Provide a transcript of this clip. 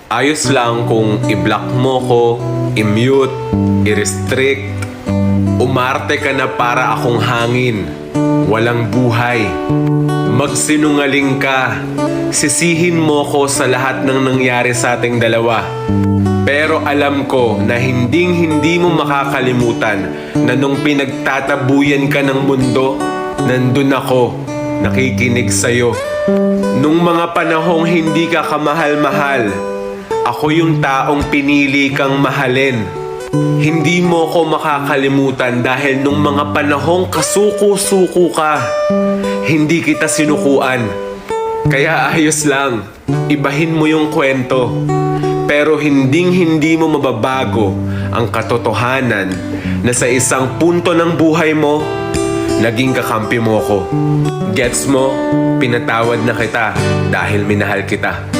Ayos lang kung i-block mo ko, i-mute, i-restrict. Umarte ka na para akong hangin, walang buhay. Magsinungaling ka, sisihin mo ko sa lahat ng nangyari sa ating dalawa. Pero alam ko na hindi mo makakalimutan na nung pinagtatabuyan ka ng mundo, nandun ako, nakikinig sa'yo. Nung mga panahong hindi ka kamahal-mahal, ako yung taong pinili kang mahalin. Hindi mo ko makakalimutan dahil nung mga panahong kasuko-suko ka, hindi kita sinukuan. Kaya ayos lang, ibahin mo yung kwento. Pero hindi mo mababago ang katotohanan na sa isang punto ng buhay mo, naging kakampi mo ko. Gets mo? Pinatawad na kita dahil minahal kita.